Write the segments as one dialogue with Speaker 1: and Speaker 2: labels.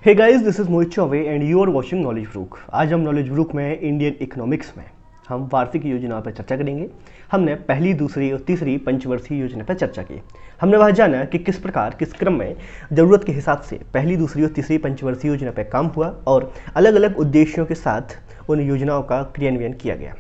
Speaker 1: Hey guys, this is Mohit Choubey and you are watching Knowledge Brook. आज हम Knowledge Brook में Indian economics में हम वार्षिक योजनाओं पर चर्चा करेंगे। हमने पहली, दूसरी और तीसरी पंचवर्षीय योजना पर चर्चा की। हमने वह जाना कि किस प्रकार किस क्रम में ज़रूरत के हिसाब से पहली, दूसरी और तीसरी पंचवर्षीय योजना पर काम हुआ और अलग अलग उद्देश्यों के साथ उन योजनाओं का क्रियान्वयन किया गया।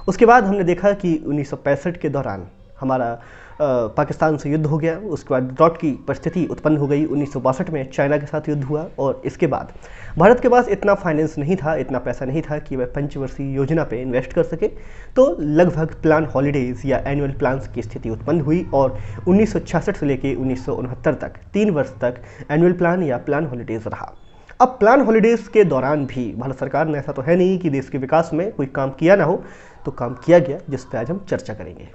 Speaker 1: उसके बाद हमने देखा कि 1965 के दौरान हमारा पाकिस्तान से युद्ध हो गया। उसके बाद ड्रॉट की परिस्थिति उत्पन्न हो गई। 1962 में चाइना के साथ युद्ध हुआ और इसके बाद भारत के पास इतना फाइनेंस नहीं था, इतना पैसा नहीं था कि वह पंचवर्षीय योजना पे इन्वेस्ट कर सके। तो लगभग प्लान हॉलीडेज या एनुअल प्लान्स की स्थिति उत्पन्न हुई और 1966 से लेकर 1969 तक 3 वर्ष तक एनुअल प्लान या प्लान हॉलीडेज रहा। अब प्लान हॉलीडेज के दौरान भी भारत सरकार ने, ऐसा तो है नहीं कि देश के विकास में कोई काम किया ना हो, तो काम किया गया, जिस पर आज हम चर्चा करेंगे।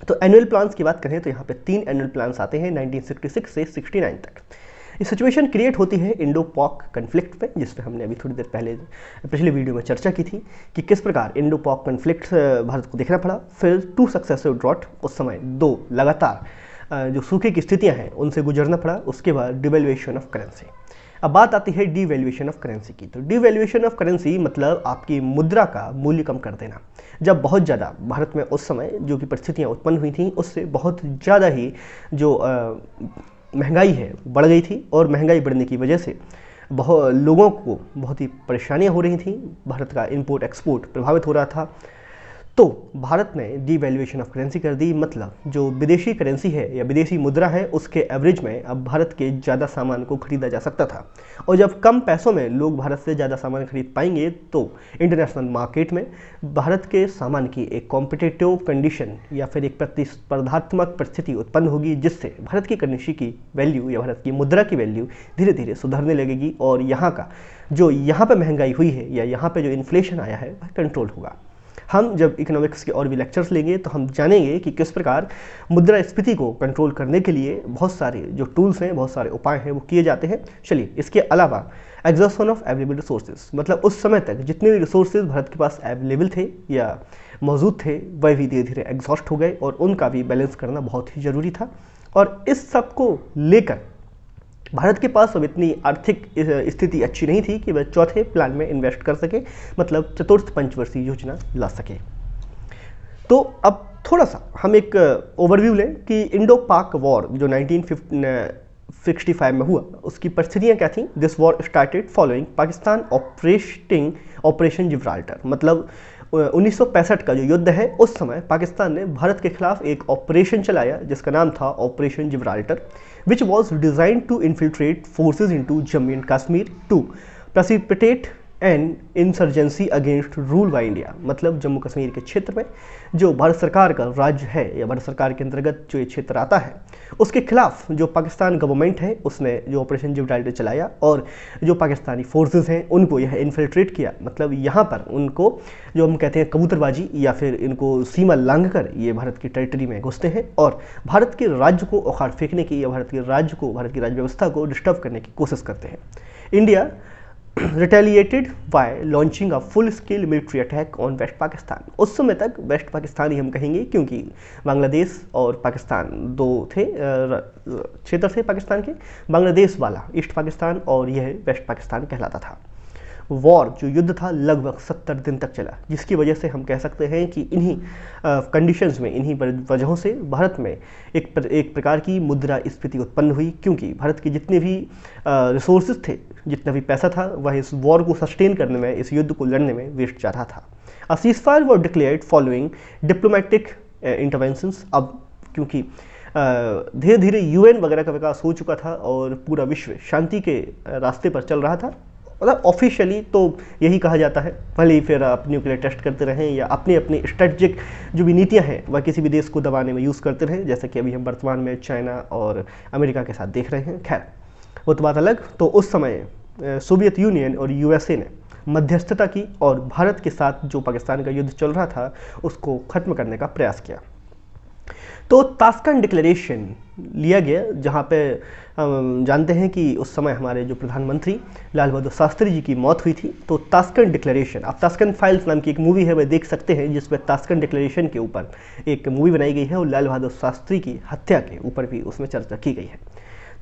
Speaker 1: तो एनुअल प्लान्स की बात करें तो यहाँ पे 3 एनुअल प्लान्स आते हैं 1966 से 69 तक। ये सिचुएशन क्रिएट होती है इंडो पॉक कन्फ्लिक्ट पे, जिस पे हमने अभी थोड़ी देर पहले पिछले वीडियो में चर्चा की थी कि किस प्रकार इंडो पॉक कन्फ्लिक्ट भारत को देखना पड़ा। फिर 2 सक्सेसिव ड्रॉट, उस समय 2 लगातार जो सूखे की स्थितियाँ हैं उनसे गुजरना पड़ा। उसके बाद डिवेल्युएशन ऑफ करेंसी। अब बात आती है डीवैल्यूएशन ऑफ करेंसी की। तो डीवैल्यूएशन ऑफ करेंसी मतलब आपकी मुद्रा का मूल्य कम कर देना। जब बहुत ज़्यादा भारत में उस समय जो कि परिस्थितियाँ उत्पन्न हुई थी उससे बहुत ज़्यादा ही जो महंगाई है बढ़ गई थी और महंगाई बढ़ने की वजह से बहुत लोगों को बहुत ही परेशानियाँ हो रही थी। भारत का इंपोर्ट एक्सपोर्ट प्रभावित हो रहा था। तो भारत ने डीवैल्यूएशन ऑफ करेंसी कर दी। मतलब जो विदेशी करेंसी है या विदेशी मुद्रा है उसके एवरेज में अब भारत के ज़्यादा सामान को खरीदा जा सकता था। और जब कम पैसों में लोग भारत से ज़्यादा सामान खरीद पाएंगे तो इंटरनेशनल मार्केट में भारत के सामान की एक कॉम्पिटिटिव कंडीशन या फिर एक प्रतिस्पर्धात्मक परिस्थिति उत्पन्न होगी, जिससे भारत की करेंसी की वैल्यू या भारत की मुद्रा की वैल्यू धीरे धीरे सुधरने लगेगी और यहाँ का जो यहाँ पर महंगाई हुई है या यहाँ पर जो इन्फ्लेशन आया है वह कंट्रोल होगा। हम जब इकोनॉमिक्स के और भी लेक्चर्स लेंगे तो हम जानेंगे कि किस प्रकार मुद्रास्फीति को कंट्रोल करने के लिए बहुत सारे जो टूल्स हैं, बहुत सारे उपाय हैं वो किए जाते हैं। चलिए, इसके अलावा एग्जॉस्शन ऑफ अवेलेबल रिसोर्सेज, मतलब उस समय तक जितने भी रिसोर्सेज भारत के पास अवेलेबल थे या मौजूद थे वह भी धीरे धीरे एग्जॉस्ट हो गए और उनका भी बैलेंस करना बहुत ही ज़रूरी था। और इस सब को लेकर भारत के पास अब इतनी आर्थिक स्थिति अच्छी नहीं थी कि वह चौथे प्लान में इन्वेस्ट कर सके, मतलब चतुर्थ पंचवर्षीय योजना ला सके। तो अब थोड़ा सा हम एक ओवरव्यू लें कि इंडो पाक वॉर जो 1965 में हुआ उसकी परिस्थितियाँ क्या थी। This war started following Pakistan operation Gibraltar. मतलब 1965 का जो युद्ध है उस समय पाकिस्तान ने भारत के खिलाफ एक ऑपरेशन चलाया जिसका नाम था operation Gibraltar, which was designed to infiltrate forces into Jammu and Kashmir to precipitate an insurgency against rule by India। मतलब जम्मू कश्मीर के क्षेत्र में जो भारत सरकार का राज्य है या भारत सरकार के अंतर्गत जो ये क्षेत्र आता है उसके खिलाफ जो पाकिस्तान गवर्नमेंट है उसने जो ऑपरेशन जिब्राल्टर चलाया और जो पाकिस्तानी फोर्सेस हैं उनको यह इन्फिल्ट्रेट किया। मतलब यहाँ पर उनको जो हम कहते हैं कबूतरबाजी या फिर इनको सीमा लांघ कर ये भारत की टेरिटरी में घुसते हैं और भारत के राज्य को उखाड़ फेंकने की या भारत की राज्य व्यवस्था को डिस्टर्ब करने की कोशिश करते हैं। India retaliated by launching a full scale military attack on west Pakistan. उस समय तक वेस्ट पाकिस्तान ही हम कहेंगे क्योंकि बांग्लादेश और पाकिस्तान 2 थे क्षेत्र थे पाकिस्तान के। बांग्लादेश वाला ईस्ट पाकिस्तान और यह वेस्ट पाकिस्तान कहलाता था। वॉर जो युद्ध था लगभग 70 दिन तक चला, जिसकी वजह से हम कह सकते हैं कि इन्हीं कंडीशंस में, इन्हीं वजहों से भारत में एक प्रकार की मुद्रास्फीति उत्पन्न हुई, क्योंकि भारत के जितने भी रिसोर्सेज थे, जितना भी पैसा था वह इस वॉर को सस्टेन करने में, इस युद्ध को लड़ने में वेस्ट जा रहा था। A ceasefire was declared following diplomatic interventions. अब क्योंकि धीरे धीरे यूएन वगैरह का विकास हो चुका था और पूरा विश्व शांति के रास्ते पर चल रहा था, मतलब ऑफिशियली तो यही कहा जाता है, भले ही फिर आप न्यूक्लियर टेस्ट करते रहें या अपनी स्ट्रेटजिक जो भी नीतियां हैं वह किसी भी देश को दबाने में यूज़ करते रहें, जैसे कि अभी हम वर्तमान में चाइना और अमेरिका के साथ देख रहे हैं। खैर वो तो बात अलग। तो उस समय सोवियत यूनियन और यूएसए ने मध्यस्थता की और भारत के साथ जो पाकिस्तान का युद्ध चल रहा था उसको ख़त्म करने का प्रयास किया। तो ताशकंद डिक्लेरेशन लिया गया, जहाँ पे जानते हैं कि उस समय हमारे जो प्रधानमंत्री लाल बहादुर शास्त्री जी की मौत हुई थी। तो ताशकंद डिक्लेरेशन, आप ताशकंद फाइल्स नाम की एक मूवी है वह देख सकते हैं, जिसमें ताशकंद डिक्लेरेशन के ऊपर एक मूवी बनाई गई है और लाल बहादुर शास्त्री की हत्या के ऊपर भी उसमें चर्चा की गई है।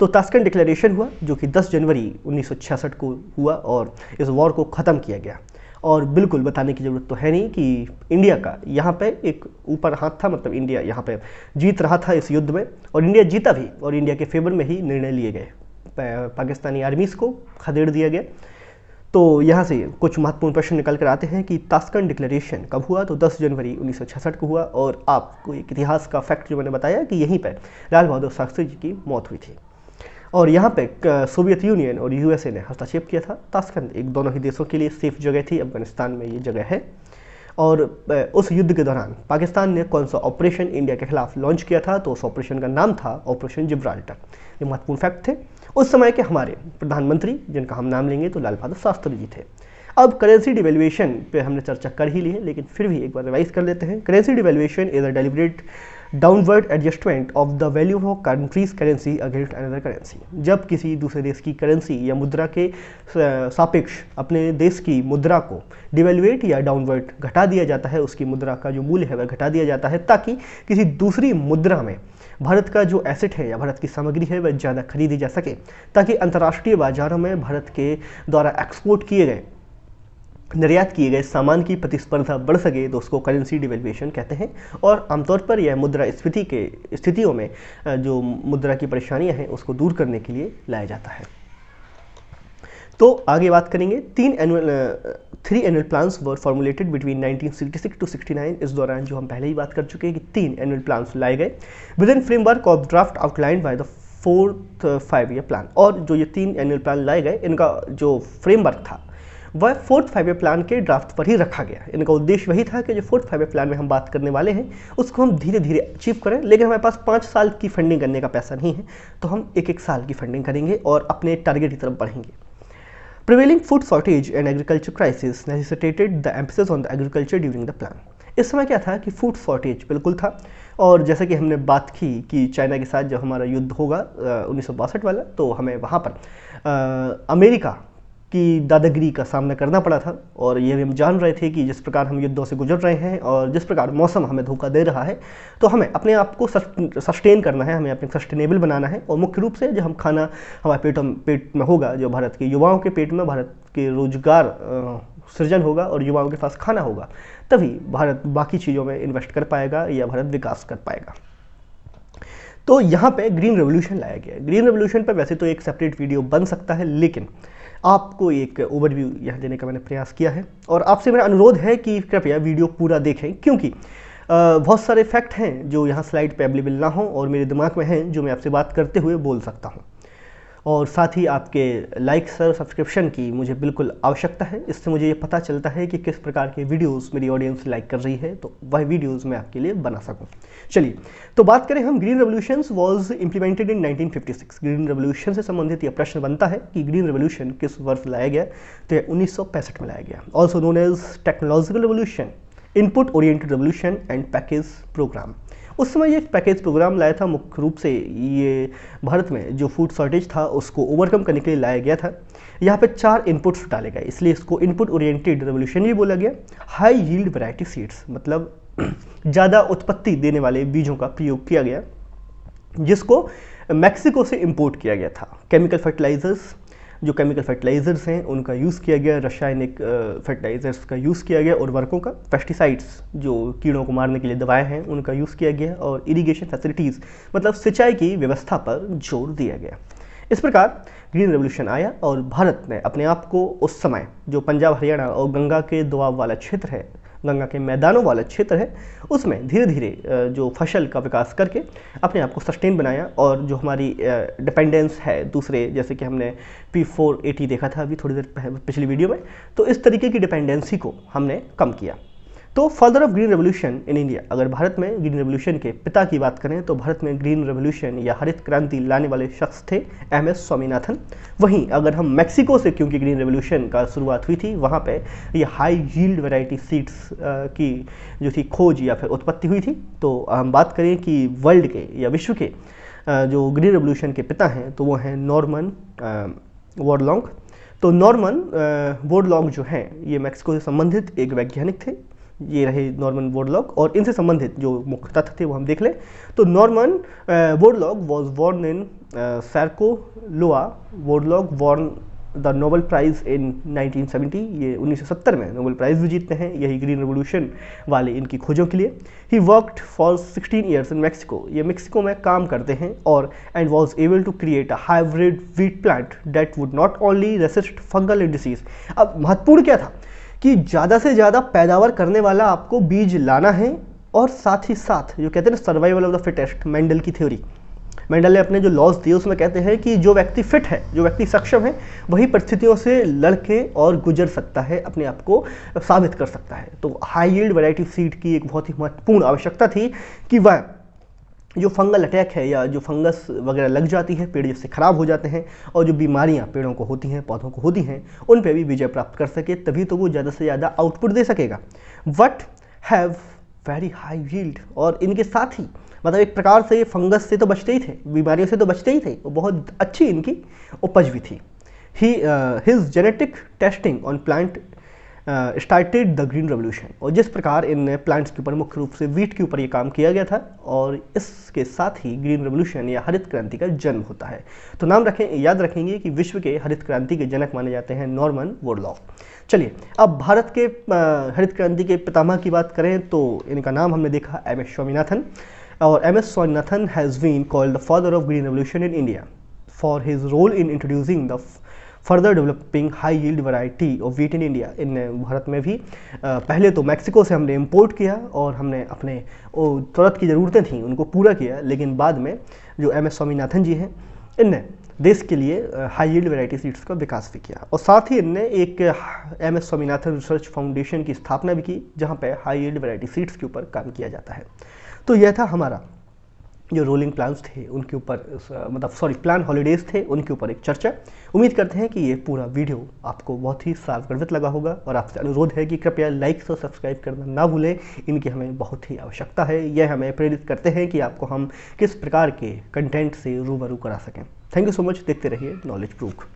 Speaker 1: तो ताशकंद डिक्लेरेशन हुआ जो कि 10 जनवरी 1966 को हुआ और इस वॉर को ख़त्म किया गया। और बिल्कुल बताने की ज़रूरत तो है नहीं कि इंडिया का यहाँ पे एक ऊपर हाथ था, मतलब इंडिया यहाँ पे जीत रहा था इस युद्ध में, और इंडिया जीता भी, और इंडिया के फेवर में ही निर्णय लिए गए। पाकिस्तानी आर्मीज़ को खदेड़ दिया गया। तो यहाँ से कुछ महत्वपूर्ण प्रश्न निकल कर आते हैं कि ताशकंद डिक्लेरेशन कब हुआ, तो 10 जनवरी 1966 को हुआ। और आपको एक इतिहास का फैक्ट जो मैंने बताया कि यहीं पर लाल बहादुर शास्त्री जी की मौत हुई थी, और यहाँ पे सोवियत यूनियन और यूएसए ने हस्तक्षेप किया था। ताशकंद एक दोनों ही देशों के लिए सेफ जगह थी, अफगानिस्तान में ये जगह है। और उस युद्ध के दौरान पाकिस्तान ने कौन सा ऑपरेशन इंडिया के खिलाफ लॉन्च किया था, तो उस ऑपरेशन का नाम था ऑपरेशन जिब्राल्टर। ये महत्वपूर्ण फैक्ट थे। उस समय के हमारे प्रधानमंत्री, जिनका हम नाम लेंगे तो लाल बहादुर शास्त्री जी थे। अब करेंसी डिवेल्युएशन पे हमने चर्चा कर ही ली है, लेकिन फिर भी एक बार रिवाइज कर लेते हैं। Currency devaluation is a deliberate downward adjustment of the value of countries currency against another currency. जब किसी दूसरे देश की करेंसी या मुद्रा के सापेक्ष अपने देश की मुद्रा को डिवेल्युएट या डाउनवर्ड घटा दिया जाता है, उसकी मुद्रा का जो मूल्य है वह घटा दिया जाता है, ताकि किसी दूसरी मुद्रा में भारत का जो एसेट है या भारत की सामग्री है वह ज़्यादा खरीदी जा सके, ताकि अंतर्राष्ट्रीय बाजारों में भारत के द्वारा एक्सपोर्ट किए गए, निर्यात किए गए सामान की प्रतिस्पर्धा बढ़ सके, तो उसको करेंसी डिवेल्युएशन कहते हैं। और आमतौर पर यह मुद्रास्फीति के स्थितियों में जो मुद्रा की परेशानियां हैं उसको दूर करने के लिए लाया जाता है। तो आगे बात करेंगे। 3 annual plans were formulated between 1966 to 69। इस दौरान जो हम पहले ही बात कर चुके हैं कि 3 एनुअल प्लान्स लाए गए with in framework of draft outlined by the 4th 5-year plan. और जो ये 3 एनुअल प्लान लाए गए, इनका जो फ्रेमवर्क था वह 4th 5-year प्लान के ड्राफ्ट पर ही रखा गया। इनका उद्देश्य वही था कि जो 4th 5-year प्लान में हम बात करने वाले हैं उसको हम धीरे धीरे अचीव करें, लेकिन हमारे पास 5 साल की फंडिंग करने का पैसा नहीं है, तो हम एक साल की फंडिंग करेंगे और अपने टारगेट की तरफ बढ़ेंगे। Prevailing food shortage and agriculture crisis necessitated the emphasis on the agriculture during the plan। इस समय क्या था कि फूड शॉर्टेज बिल्कुल था, और जैसे कि हमने बात की कि चाइना के साथ जब हमारा युद्ध होगा 1962 वाला, तो हमें वहाँ पर अमेरिका की दादागिरी का सामना करना पड़ा था। और ये भी हम जान रहे थे कि जिस प्रकार हम युद्धों से गुजर रहे हैं और जिस प्रकार मौसम हमें धोखा दे रहा है, तो हमें अपने आप को सस्टेन करना है, हमें अपने सस्टेनेबल बनाना है। और मुख्य रूप से जो हम खाना हमारे पेट में होगा, जो भारत के युवाओं के पेट में भारत के रोजगार सृजन होगा और युवाओं के पास खाना होगा, तभी भारत बाकी चीज़ों में इन्वेस्ट कर पाएगा या भारत विकास कर पाएगा। तो यहाँ पे ग्रीन रेवोल्यूशन लाया गया। ग्रीन रेवोल्यूशन पर वैसे तो एक सेपरेट वीडियो बन सकता है, लेकिन आपको एक ओवरव्यू यहाँ देने का मैंने प्रयास किया है, और आपसे मेरा अनुरोध है कि कृपया वीडियो पूरा देखें, क्योंकि बहुत सारे फैक्ट हैं जो यहाँ स्लाइड पे अवेलेबल ना हो और मेरे दिमाग में हैं जो मैं आपसे बात करते हुए बोल सकता हूँ। और साथ ही आपके लाइक्स और सब्सक्रिप्शन की मुझे बिल्कुल आवश्यकता है। इससे मुझे ये पता चलता है कि किस प्रकार के वीडियोस मेरी ऑडियंस लाइक कर रही है, तो वह वीडियोस मैं आपके लिए बना सकूं। चलिए तो बात करें हम। Green revolution was implemented in 1956। Green revolution से संबंधित यह प्रश्न बनता है कि ग्रीन रेवोल्यूशन किस वर्ष लाया गया, तो यह 1965 में लाया गया। Also known as technological revolution, input oriented revolution and package programme. उस समय ये एक पैकेज प्रोग्राम लाया था। मुख्य रूप से ये भारत में जो फूड शॉर्टेज था उसको ओवरकम करने के लिए लाया गया था। यहाँ पे 4 इनपुट्स डाले गए, इसलिए इसको इनपुट ओरिएंटेड रेवोल्यूशन भी बोला गया। हाई यील्ड वैरायटी सीड्स, मतलब ज़्यादा उत्पत्ति देने वाले बीजों का प्रयोग किया गया, जिसको मैक्सिको से इंपोर्ट किया गया था। केमिकल फर्टिलाइजर्स, जो केमिकल फर्टिलाइजर्स हैं उनका यूज़ किया गया, रासायनिक फर्टिलाइजर्स का यूज़ किया गया, उर्वरकों का, पेस्टिसाइड्स जो कीड़ों को मारने के लिए दवाएं हैं उनका यूज़ किया गया, और इरिगेशन फैसिलिटीज़ मतलब सिंचाई की व्यवस्था पर जोर दिया गया। इस प्रकार ग्रीन रेवोल्यूशन आया और भारत ने अपने आप को उस समय जो पंजाब हरियाणा और गंगा के दोआब वाला क्षेत्र है, गंगा के मैदानों वाला क्षेत्र है, उसमें धीरे धीरे जो फसल का विकास करके अपने आप को सस्टेन बनाया। और जो हमारी डिपेंडेंस है दूसरे, जैसे कि हमने P480 देखा था अभी थोड़ी देर पिछली वीडियो में, तो इस तरीके की डिपेंडेंसी को हमने कम किया। तो father of green revolution in India, अगर भारत में ग्रीन रेवोल्यूशन के पिता की बात करें तो भारत में ग्रीन रेवोल्यूशन या हरित क्रांति लाने वाले शख्स थे MS स्वामीनाथन। वहीं अगर हम मैक्सिको से, क्योंकि ग्रीन रेवोल्यूशन का शुरुआत हुई थी वहाँ पे ये हाई यील्ड वैरायटी सीड्स की जो थी खोज या फिर उत्पत्ति हुई थी। तो हम बात करें कि वर्ल्ड के या विश्व के जो ग्रीन रेवोल्यूशन के पिता हैं तो वो हैं नॉर्मन बोरलॉन्ग। तो नॉर्मन बोरलॉन्ग जो हैं ये मैक्सिको से संबंधित एक वैज्ञानिक थे ये रहे नॉर्मन बोरलॉग, और इनसे संबंधित जो मुख्य तथ्य थे वो हम देख लें। तो Norman Borlaug was born in सैरकोलोआ। Borlaug won the Nobel prize in 1970। ये 1970 में नोबेल प्राइज़ भी जीतते हैं, यही ग्रीन रेवोल्यूशन वाले इनकी खोजों के लिए। He worked for 16 years in Mexico. ये मैक्सिको में काम करते हैं और and was able to create a hybrid wheat plant that would not only resist fungal disease. अब महत्वपूर्ण क्या था कि ज़्यादा से ज़्यादा पैदावार करने वाला आपको बीज लाना है, और साथ ही साथ जो कहते हैं ना survival of the fittest, Mendel की थ्योरी। मेंडल ने अपने जो लॉज दिए उसमें कहते हैं कि जो व्यक्ति फिट है, जो व्यक्ति सक्षम है, वही परिस्थितियों से लड़के और गुजर सकता है, अपने आप को साबित कर सकता है। तो हाई यील्ड वैरायटी सीड की एक बहुत ही महत्वपूर्ण आवश्यकता थी कि वह जो फंगल अटैक है या जो फंगस वगैरह लग जाती है, पेड़ जिससे खराब हो जाते हैं, और जो बीमारियां पेड़ों को होती हैं, पौधों को होती हैं, उन पे भी विजय प्राप्त कर सके, तभी तो वो ज़्यादा से ज़्यादा आउटपुट दे सकेगा। But have very high yield, और इनके साथ ही मतलब एक प्रकार से फंगस से तो बचते ही थे, बीमारियों से तो बचते ही थे, वो बहुत अच्छी इनकी उपज भी थी। His genetic testing on plant started the green revolution. और जिस प्रकार इन प्लांट्स के ऊपर मुख्य रूप से वीट के ऊपर ये काम किया गया था, और इसके साथ ही ग्रीन रेवोल्यूशन या हरित क्रांति का जन्म होता है। तो नाम याद रखेंगे कि विश्व के हरित क्रांति के जनक माने जाते हैं नॉर्मन बोरलॉग। चलिए अब भारत के हरित क्रांति के पितामह की बात करें तो इनका नाम हमने देखा एम.एस. स्वामीनाथन। और MS. Swaminathan has been called the father of green revolution in India for his role in introducing the further developing high yield variety of wheat in India. इन भारत में भी पहले तो मैक्सिको से हमने इंपोर्ट किया और हमने अपने तुरंत की ज़रूरतें थी उनको पूरा किया, लेकिन बाद में जो एम.एस. स्वामीनाथन जी हैं, इनने देश के लिए हाई यील्ड वैरायटी सीड्स का विकास भी किया, और साथ ही इनने एक एम.एस. स्वामीनाथन रिसर्च फाउंडेशन की स्थापना भी की, जहाँ पे हाई यील्ड वैरायटी सीड्स के ऊपर काम किया जाता है। तो यह था हमारा जो रोलिंग प्लान्स थे उनके ऊपर प्लान हॉलीडेज़ थे उनके ऊपर एक चर्चा। उम्मीद करते हैं कि ये पूरा वीडियो आपको बहुत ही सार्थक लगा होगा, और आपसे अनुरोध है कि कृपया लाइक और सब्सक्राइब करना ना भूलें, इनकी हमें बहुत ही आवश्यकता है। यह हमें प्रेरित करते हैं कि आपको हम किस प्रकार के कंटेंट से रूबरू करा सकें। थैंक यू सो मच, देखते रहिए नॉलेज प्रूफ।